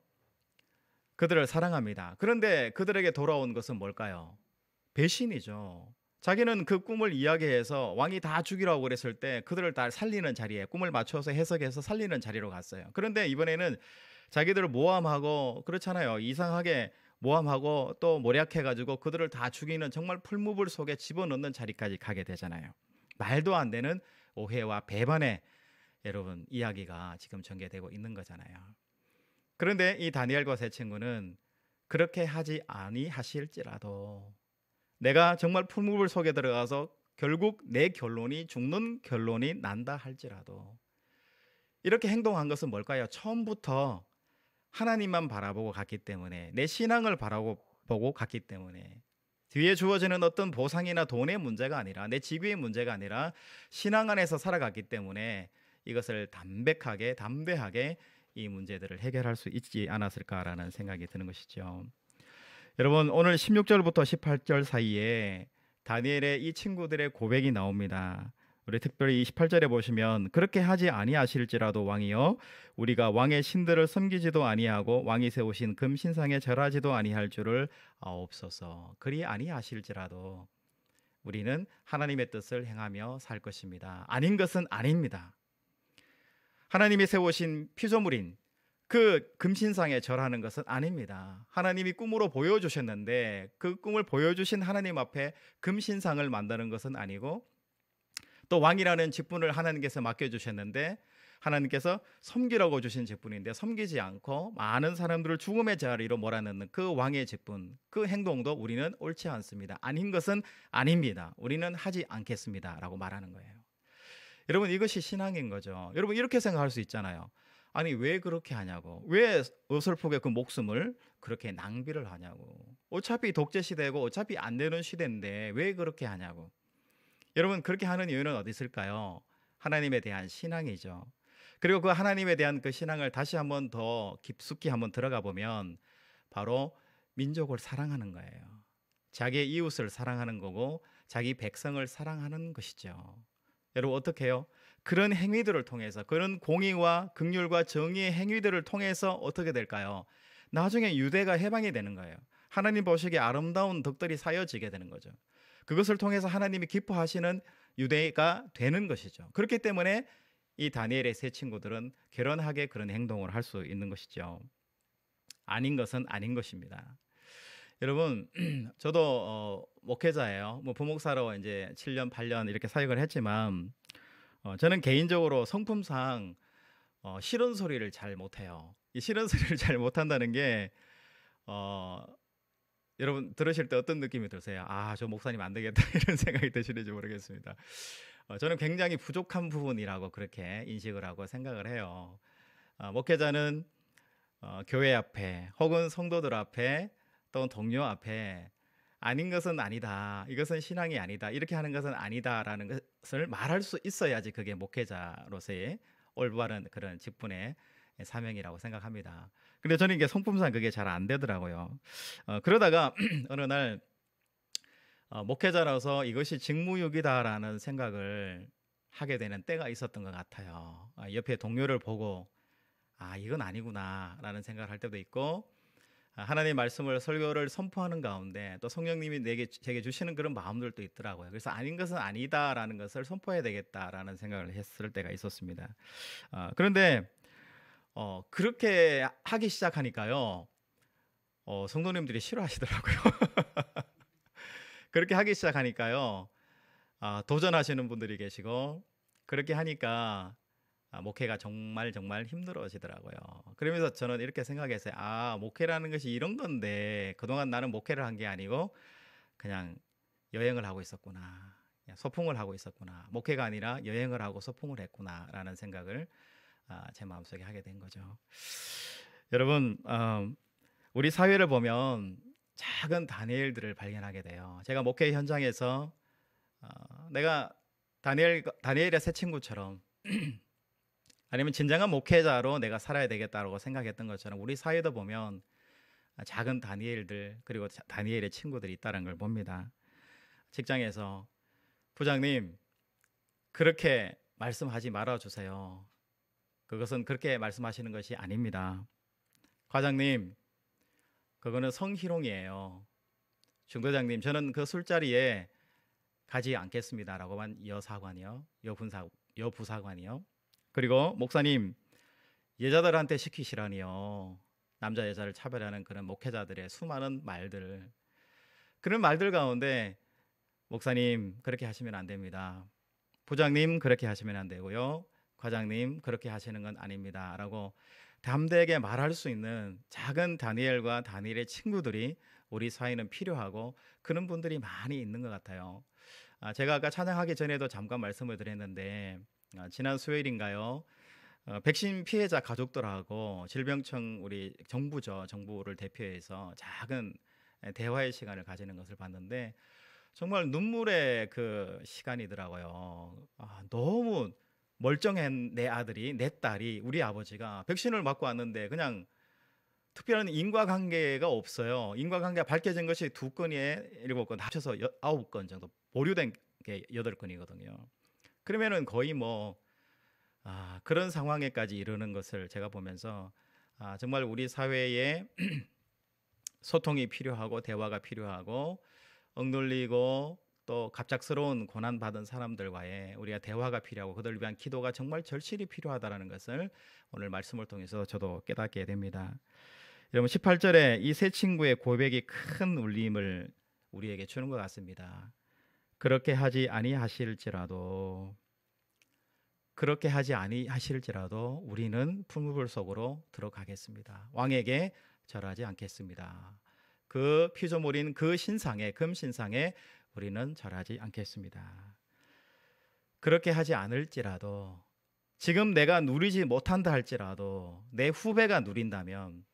그들을 사랑합니다. 그런데 그들에게 돌아온 것은 뭘까요? 배신이죠. 자기는 그 꿈을 이야기해서 왕이 다 죽이라고 그랬을 때 그들을 다 살리는 자리에 꿈을 맞춰서 해석해서 살리는 자리로 갔어요. 그런데 이번에는 자기들을 모함하고 그렇잖아요. 이상하게 모함하고 또 모략해가지고 그들을 다 죽이는 정말 풀무불 속에 집어넣는 자리까지 가게 되잖아요. 말도 안 되는 오해와 배반의 여러분 이야기가 지금 전개되고 있는 거잖아요. 그런데 이 다니엘과 세 친구는 그렇게 하지 아니하실지라도 내가 정말 풀무불 속에 들어가서 결국 내 결론이 죽는 결론이 난다 할지라도 이렇게 행동한 것은 뭘까요? 처음부터 하나님만 바라보고 갔기 때문에 내 신앙을 바라보고 갔기 때문에 뒤에 주어지는 어떤 보상이나 돈의 문제가 아니라 내 직위의 문제가 아니라 신앙 안에서 살아갔기 때문에 이것을 담백하게 담대하게 이 문제들을 해결할 수 있지 않았을까라는 생각이 드는 것이죠. 여러분 오늘 16절부터 18절 사이에 다니엘의 이 친구들의 고백이 나옵니다. 우리 특별히 28절에 보시면 그렇게 하지 아니하실지라도 왕이여 우리가 왕의 신들을 섬기지도 아니하고 왕이 세우신 금 신상에 절하지도 아니할 줄을 아옵소서. 그리 아니하실지라도 우리는 하나님의 뜻을 행하며 살 것입니다. 아닌 것은 아닙니다. 하나님이 세우신 피조물인 그 금신상에 절하는 것은 아닙니다. 하나님이 꿈으로 보여주셨는데 그 꿈을 보여주신 하나님 앞에 금신상을 만드는 것은 아니고 또 왕이라는 직분을 하나님께서 맡겨주셨는데 하나님께서 섬기라고 주신 직분인데 섬기지 않고 많은 사람들을 죽음의 자리로 몰아넣는 그 왕의 직분, 그 행동도 우리는 옳지 않습니다. 아닌 것은 아닙니다. 우리는 하지 않겠습니다 라고 말하는 거예요. 여러분 이것이 신앙인 거죠. 여러분 이렇게 생각할 수 있잖아요. 아니 왜 그렇게 하냐고, 왜 어설프게 그 목숨을 그렇게 낭비를 하냐고, 어차피 독재 시대고 어차피 안 되는 시대인데 왜 그렇게 하냐고. 여러분 그렇게 하는 이유는 어디 있을까요? 하나님에 대한 신앙이죠. 그리고 그 하나님에 대한 그 신앙을 다시 한번 더 깊숙이 한번 들어가 보면 바로 민족을 사랑하는 거예요. 자기의 이웃을 사랑하는 거고 자기 백성을 사랑하는 것이죠. 여러분 어떻게 해요? 그런 행위들을 통해서 그런 공의와 긍휼과 정의의 행위들을 통해서 어떻게 될까요? 나중에 유대가 해방이 되는 거예요. 하나님 보시기에 아름다운 덕들이 쌓여지게 되는 거죠. 그것을 통해서 하나님이 기뻐하시는 유대가 되는 것이죠. 그렇기 때문에 이 다니엘의 세 친구들은 결연하게 그런 행동을 할 수 있는 것이죠. 아닌 것은 아닌 것입니다. 여러분 저도 목회자예요. 뭐 부목사로 이제 7년 8년 이렇게 사역을 했지만 저는 개인적으로 성품상 싫은 소리를 잘 못해요. 이 싫은 소리를 잘 못한다는 게 여러분 들으실 때 어떤 느낌이 드세요? 아, 저 목사님 안 되겠다 이런 생각이 드시는지 모르겠습니다. 저는 굉장히 부족한 부분이라고 그렇게 인식을 하고 생각을 해요. 목회자는 교회 앞에 혹은 성도들 앞에 또 동료 앞에 아닌 것은 아니다, 이것은 신앙이 아니다, 이렇게 하는 것은 아니다라는 것을 말할 수 있어야지 그게 목회자로서의 올바른 그런 직분의 사명이라고 생각합니다. 근데 저는 이게 성품상 그게 잘 안 되더라고요. 그러다가 어느 날 목회자로서 이것이 직무유기다라는 생각을 하게 되는 때가 있었던 것 같아요. 옆에 동료를 보고 이건 아니구나라는 생각을 할 때도 있고 하나님의 말씀을 설교를 선포하는 가운데 또 성령님이 제게 주시는 그런 마음들도 있더라고요. 그래서 아닌 것은 아니다라는 것을 선포해야 되겠다라는 생각을 했을 때가 있었습니다. 그런데 그렇게 하기 시작하니까요, 성도님들이 싫어하시더라고요. 그렇게 하기 시작하니까요, 도전하시는 분들이 계시고 그렇게 하니까 목회가 정말 힘들어지더라고요. 그러면서 저는 이렇게 생각했어요. 목회라는 것이 이런 건데 그동안 나는 목회를 한 게 아니고 그냥 여행을 하고 있었구나, 소풍을 하고 있었구나, 목회가 아니라 여행을 하고 소풍을 했구나라는 생각을 제 마음속에 하게 된 거죠. 여러분 우리 사회를 보면 작은 다니엘들을 발견하게 돼요. 제가 목회 현장에서 내가 다니엘의 새 친구처럼 아니면 진정한 목회자로 내가 살아야 되겠다고 생각했던 것처럼 우리 사회도 보면 작은 다니엘들 그리고 다니엘의 친구들이 있다는 걸 봅니다. 직장에서 부장님 그렇게 말씀하지 말아주세요. 그것은 그렇게 말씀하시는 것이 아닙니다. 과장님 그거는 성희롱이에요. 중대장님 저는 그 술자리에 가지 않겠습니다라고만 여사관이요, 여부사관이요. 그리고 목사님 여자들한테 시키시라니요. 남자 여자를 차별하는 그런 목회자들의 수많은 말들. 그런 말들 가운데 목사님 그렇게 하시면 안 됩니다. 부장님 그렇게 하시면 안 되고요. 과장님 그렇게 하시는 건 아닙니다. 라고 담대하게 말할 수 있는 작은 다니엘과 다니엘의 친구들이 우리 사회는 필요하고 그런 분들이 많이 있는 것 같아요. 제가 아까 찬양하기 전에도 잠깐 말씀을 드렸는데 지난 수요일인가요? 백신 피해자 가족들하고 질병청 우리 정부를 대표해서 작은 대화의 시간을 가지는 것을 봤는데 정말 눈물의 그 시간이더라고요. 너무 멀쩡한 내 아들이, 내 딸이, 우리 아버지가 백신을 맞고 왔는데 그냥 특별한 인과관계가 없어요. 인과관계가 밝혀진 것이 2건에 7건 합쳐서 9건 정도, 보류된 게 8건이거든요. 그러면은 거의 그런 상황에까지 이르는 것을 제가 보면서 정말 우리 사회에 소통이 필요하고 대화가 필요하고 억눌리고 또 갑작스러운 고난받은 사람들과의 우리가 대화가 필요하고 그들을 위한 기도가 정말 절실히 필요하다는 것을 오늘 말씀을 통해서 저도 깨닫게 됩니다. 여러분 18절에 이 세 친구의 고백이 큰 울림을 우리에게 주는 것 같습니다. 그렇게 하지 아니하실지라도 우리는 풀무불 속으로 들어가겠습니다. 왕에게 절하지 않겠습니다. 그 피조물인 그 신상에, 금신상에 우리는 절하지 않겠습니다. 그렇게 하지 않을지라도 지금 내가 누리지 못한다 할지라도 내 후배가 누린다면,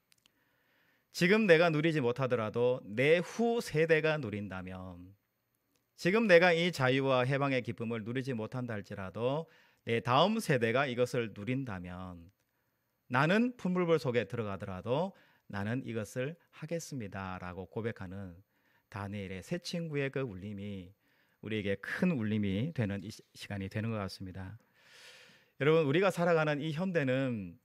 지금 내가 누리지 못하더라도 내 후 세대가 누린다면, 지금 내가 이 자유와 해방의 기쁨을 누리지 못한다 할지라도 내 다음 세대가 이것을 누린다면 나는 풀무불 속에 들어가더라도 나는 이것을 하겠습니다 라고 고백하는 다니엘의 세 친구의 그 울림이 우리에게 큰 울림이 되는 이 시간이 되는 것 같습니다. 여러분, 우리가 살아가는 이 현대는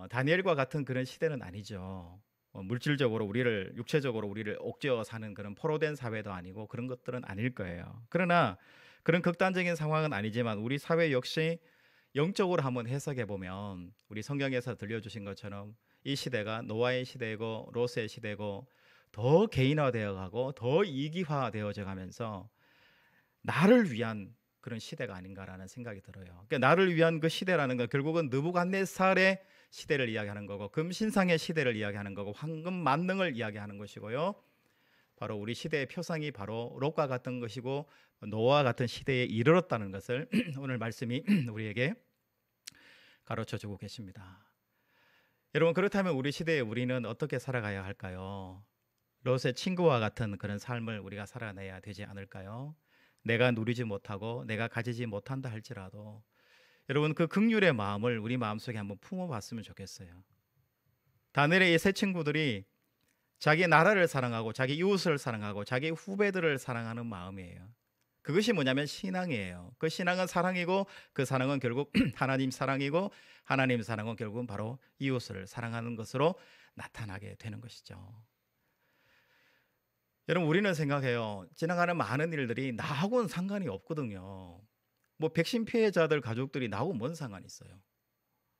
다니엘과 같은 그런 시대는 아니죠. 물질적으로 육체적으로 우리를 옥죄어 사는 그런 포로된 사회도 아니고 그런 것들은 아닐 거예요. 그러나 그런 극단적인 상황은 아니지만 우리 사회 역시 영적으로 한번 해석해 보면 우리 성경에서 들려주신 것처럼 이 시대가 노아의 시대고 롯의 시대고 더 개인화되어 가고 더 이기화되어져 가면서 나를 위한 그런 시대가 아닌가라는 생각이 들어요. 그러니까 나를 위한 그 시대라는 건 결국은 느부갓네살의 시대를 이야기하는 거고 금신상의 시대를 이야기하는 거고 황금 만능을 이야기하는 것이고요. 바로 우리 시대의 표상이 바로 롯과 같은 것이고 노아와 같은 시대에 이르렀다는 것을 오늘 말씀이 우리에게 가르쳐주고 계십니다. 여러분, 그렇다면 우리 시대에 우리는 어떻게 살아가야 할까요? 롯의 친구와 같은 그런 삶을 우리가 살아내야 되지 않을까요? 내가 누리지 못하고 내가 가지지 못한다 할지라도 여러분, 그 긍휼의 마음을 우리 마음속에 한번 품어봤으면 좋겠어요. 다니엘의 이 세 친구들이 자기 나라를 사랑하고 자기 이웃을 사랑하고 자기 후배들을 사랑하는 마음이에요. 그것이 뭐냐면 신앙이에요. 그 신앙은 사랑이고 그 사랑은 결국 하나님 사랑이고 하나님 사랑은 결국은 바로 이웃을 사랑하는 것으로 나타나게 되는 것이죠. 여러분, 우리는 생각해요. 지나가는 많은 일들이 나하고는 상관이 없거든요. 백신 피해자들 가족들이 나하고 뭔 상관이 있어요?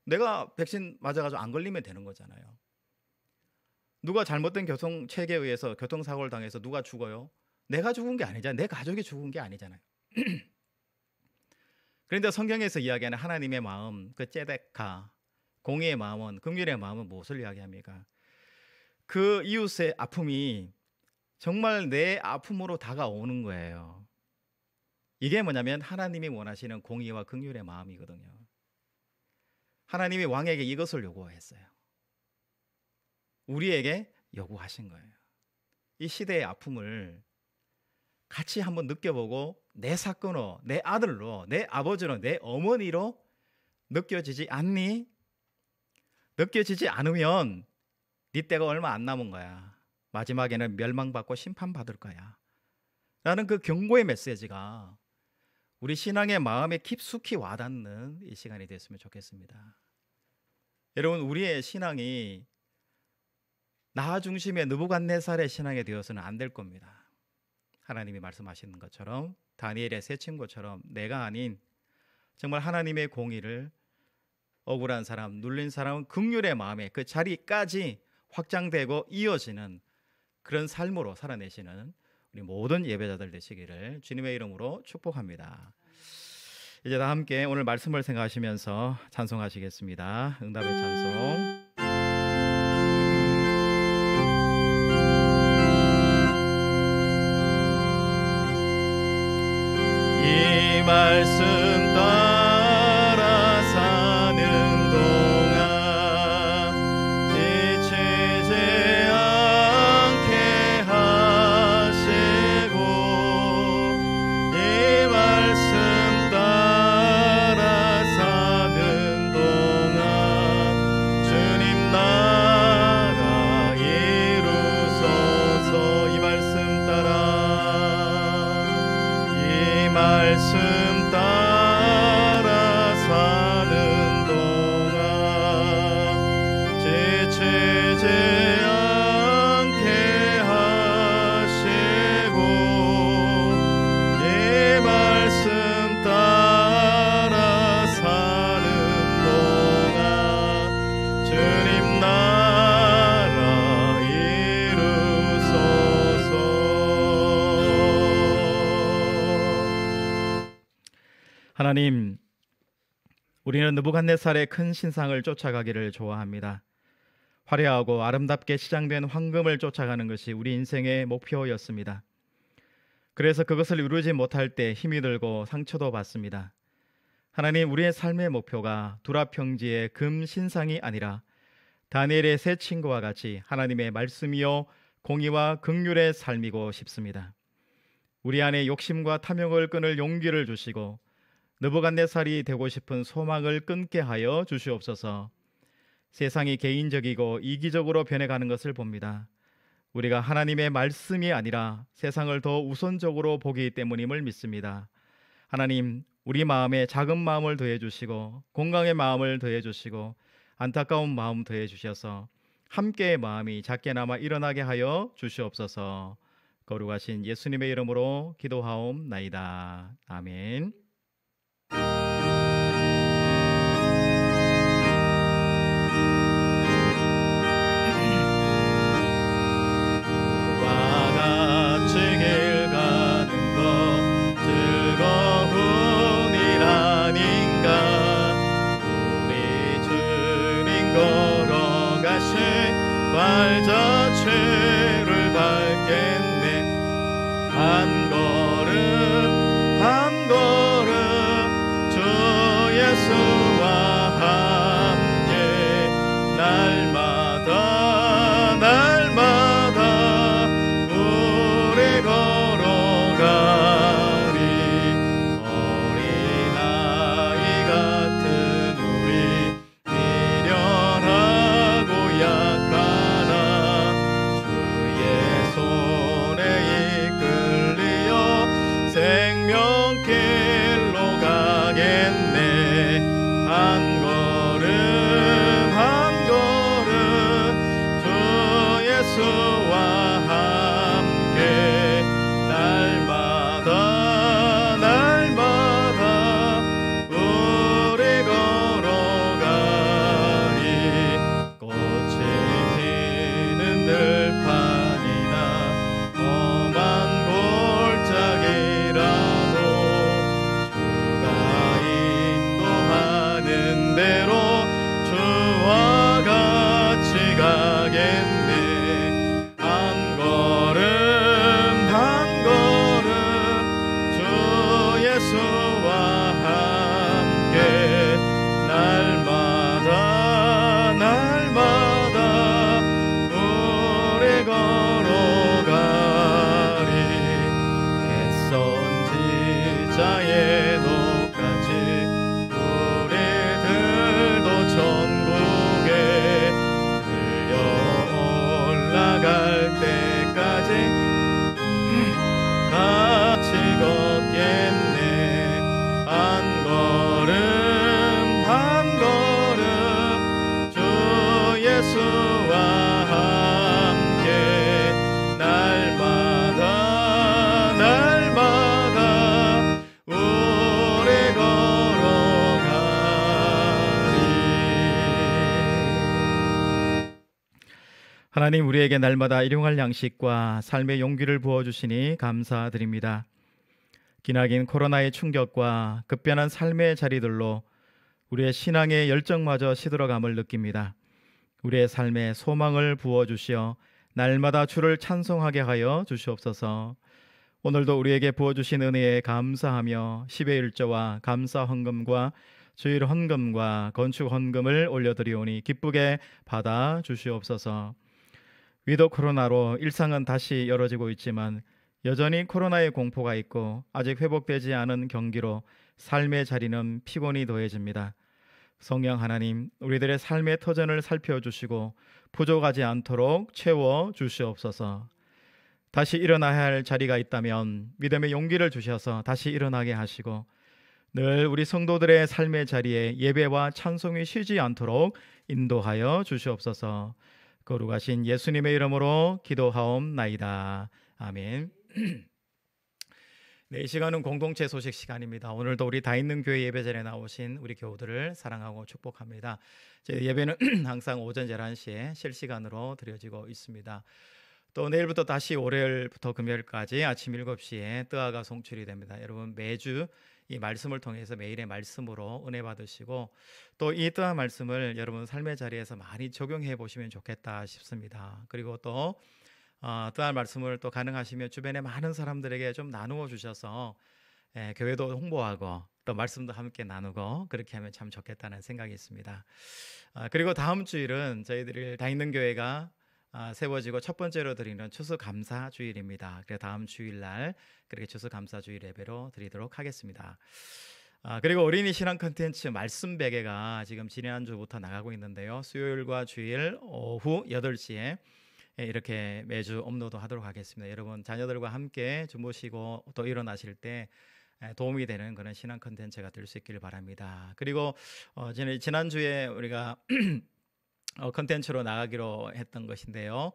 내가 백신 맞아가지고 안 걸리면 되는 거잖아요. 누가 잘못된 교통체계에 의해서 교통사고를 당해서 누가 죽어요? 내가 죽은 게 아니잖아요. 내 가족이 죽은 게 아니잖아요. 그런데 성경에서 이야기하는 하나님의 마음, 그 ጼ데카, 공의의 마음은, 긍휼의 마음은 무엇을 이야기합니까? 그 이웃의 아픔이 정말 내 아픔으로 다가오는 거예요. 이게 뭐냐면 하나님이 원하시는 공의와 긍휼의 마음이거든요. 하나님이 왕에게 이것을 요구했어요. 우리에게 요구하신 거예요. 이 시대의 아픔을 같이 한번 느껴보고 내 사건으로, 내 아들로, 내 아버지로, 내 어머니로 느껴지지 않니? 느껴지지 않으면 네 때가 얼마 안 남은 거야. 마지막에는 멸망받고 심판받을 거야. 라는 그 경고의 메시지가 우리 신앙의 마음에 깊숙이 와닿는 이 시간이 됐으면 좋겠습니다. 여러분, 우리의 신앙이 나 중심의 느부갓네살의 신앙이 되어서는 안 될 겁니다. 하나님이 말씀하시는 것처럼 다니엘의 세 친구처럼 내가 아닌 정말 하나님의 공의를 억울한 사람, 눌린 사람은 긍휼의 마음에 그 자리까지 확장되고 이어지는 그런 삶으로 살아내시는 우리 모든 예배자들 되시기를 주님의 이름으로 축복합니다. 이제 다 함께 오늘 말씀을 생각하시면서 찬송하시겠습니다. 응답의 찬송. 이 말씀 따라 사는 동안 지치지 않게 하시고 이 말씀 따라 사는 동안 주님 나라 이루소서. 이 말씀 따라 말씀 따라 사는 동안 지치지 않게 하시고 이 말씀 따라 사는 동안 주님 나라 이루소서. 하나님, 우리는 느부갓네살의 큰 신상을 쫓아가기를 좋아합니다. 화려하고 아름답게 치장된 황금을 쫓아가는 것이 우리 인생의 목표였습니다. 그래서 그것을 이루지 못할 때 힘이 들고 상처도 받습니다. 하나님, 우리의 삶의 목표가 두라평지의 금 신상이 아니라 다니엘의 세 친구와 같이 하나님의 말씀이요 공의와 긍휼의 삶이고 싶습니다. 우리 안에 욕심과 탐욕을 끊을 용기를 주시고 느부갓네살이 되고 싶은 소망을 끊게 하여 주시옵소서. 세상이 개인적이고 이기적으로 변해가는 것을 봅니다. 우리가 하나님의 말씀이 아니라 세상을 더 우선적으로 보기 때문임을 믿습니다. 하나님, 우리 마음에 작은 마음을 더해 주시고 공강의 마음을 더해 주시고 안타까운 마음 더해 주셔서 함께의 마음이 작게나마 일어나게 하여 주시옵소서. 거룩하신 예수님의 이름으로 기도하옵나이다. 아멘. 발자취를 밟겠네. 한 걸음 한 걸음 주 예수와 함께 날마다 날마다 우리 걸어가리. 어린아이 같은 우리 미련하고 약한 주의 손에 이끌리어 하나님, 우리에게 날마다 일용할 양식과 삶의 용기를 부어주시니 감사드립니다. 기나긴 코로나의 충격과 급변한 삶의 자리들로 우리의 신앙의 열정마저 시들어감을 느낍니다. 우리의 삶에 소망을 부어주시어 날마다 주를 찬송하게 하여 주시옵소서. 오늘도 우리에게 부어주신 은혜에 감사하며 10의 1조와 감사 헌금과 주일 헌금과 건축 헌금을 올려드리오니 기쁘게 받아 주시옵소서. 위드 코로나로 일상은 다시 열어지고 있지만 여전히 코로나의 공포가 있고 아직 회복되지 않은 경기로 삶의 자리는 피곤이 더해집니다. 성령 하나님, 우리들의 삶의 터전을 살펴주시고 부족하지 않도록 채워주시옵소서. 다시 일어나야 할 자리가 있다면 믿음의 용기를 주셔서 다시 일어나게 하시고 늘 우리 성도들의 삶의 자리에 예배와 찬송이 쉬지 않도록 인도하여 주시옵소서. 거룩하신 예수님의 이름으로 기도하옵나이다. 아멘. 네, 이 시간은 공동체 소식 시간입니다. 오늘도 우리 다있는 교회 예배자리에 나오신 우리 교우들을 사랑하고 축복합니다. 저희 예배는 항상 오전 11시에 실시간으로 드려지고 있습니다. 또 내일부터 다시 월요일부터 금요일까지 아침 7시에 뜨아가 송출이 됩니다. 여러분 매주 이 말씀을 통해서 매일의 말씀으로 은혜 받으시고 또 이 뜨아 말씀을 여러분 삶의 자리에서 많이 적용해 보시면 좋겠다 싶습니다. 그리고 또 뜨아 말씀을 또 가능하시면 주변에 많은 사람들에게 좀 나누어 주셔서 교회도 홍보하고 또 말씀도 함께 나누고 그렇게 하면 참 좋겠다는 생각이 있습니다. 그리고 다음 주일은 저희들이 다있는 교회가 세워지고 첫 번째로 드리는 추수감사 주일입니다. 그래서 다음 주일날 그렇게 추수감사 주일 예배로 드리도록 하겠습니다. 그리고 어린이 신앙 콘텐츠 말씀 베개가 지금 지난주부터 나가고 있는데요. 수요일과 주일 오후 8시에 이렇게 매주 업로드 하도록 하겠습니다. 여러분 자녀들과 함께 주무시고 또 일어나실 때 도움이 되는 그런 신앙 콘텐츠가 될 수 있기를 바랍니다. 그리고 지난주에 우리가 콘텐츠로 나가기로 했던 것인데요.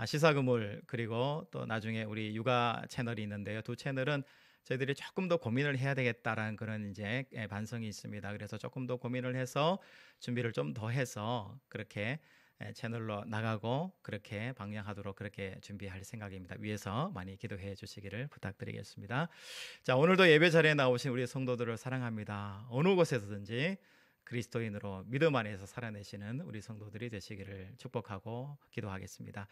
시사그물 그리고 또 나중에 우리 육아 채널이 있는데요. 두 채널은 저희들이 조금 더 고민을 해야 되겠다라는 그런 이제 반성이 있습니다. 그래서 조금 더 고민을 해서 준비를 좀 더 해서 그렇게 채널로 나가고 그렇게 방영하도록 그렇게 준비할 생각입니다. 위에서 많이 기도해 주시기를 부탁드리겠습니다. 자, 오늘도 예배 자리에 나오신 우리 성도들을 사랑합니다. 어느 곳에서든지 그리스도인으로 믿음 안에서 살아내시는 우리 성도들이 되시기를 축복하고 기도하겠습니다.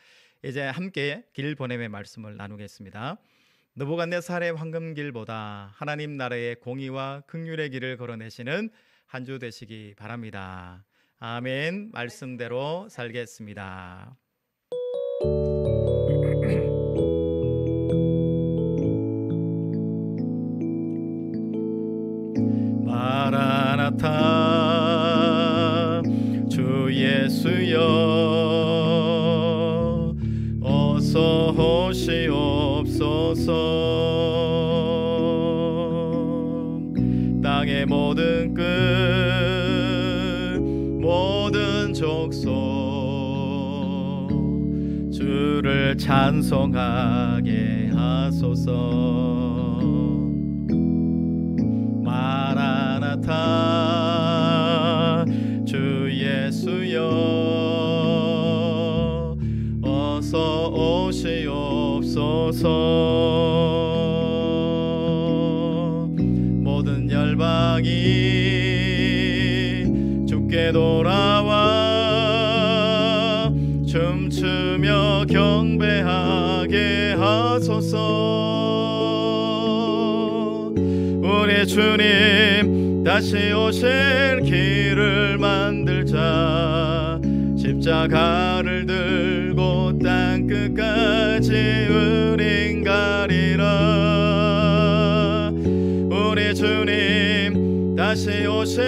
이제 함께 길 보냄의 말씀을 나누겠습니다. 느부갓네살의 황금길보다 하나님 나라의 공의와 긍휼의 길을 걸어내시는 한 주 되시기 바랍니다. 아멘. 말씀대로 살겠습니다. 마라나타 주 예수여 어서 오시옵소서. 땅의 모든 끝 모든 족속 주를 찬송하게 하소서. 마라나타 주 예수여 어서 오시옵소서. 모든 열방이 주께 돌아와 춤추며 경배하게 하소서. 우리 주님 다시 오실 길을 만들자. 십자가를 들고 땅끝까지 우린 가리라. 우리 주님 다시 오실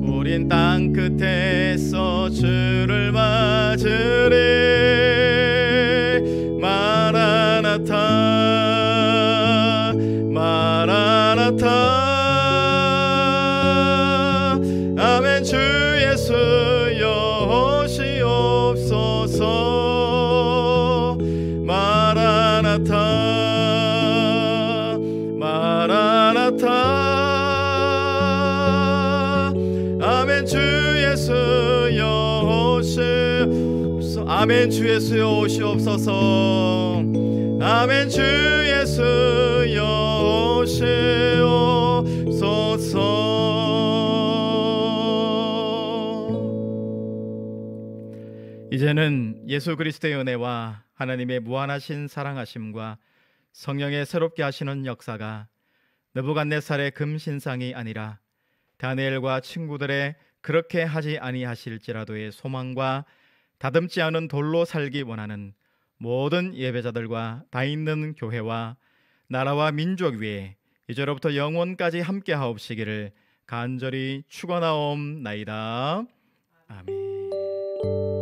우린 땅끝에서 주를 맞으리. 마라나타 마라나타. 아멘. 주 예수여 오시옵소서. 마라나타 마라나타. 아멘. 주 예수여 아멘. 주 예수여 오시옵소서. 아멘. 주 예수여 오시옵소서. 이제는 예수 그리스도의 은혜와 하나님의 무한하신 사랑하심과 성령의 새롭게 하시는 역사가 느부갓네살의 금신상이 아니라 다니엘과 친구들의 그렇게 하지 아니하실지라도의 소망과 다듬지 않은 돌로 살기 원하는 모든 예배자들과 다 있는 교회와 나라와 민족 위에 이제로부터 영원까지 함께 하옵시기를 간절히 축원하옵나이다. 아멘.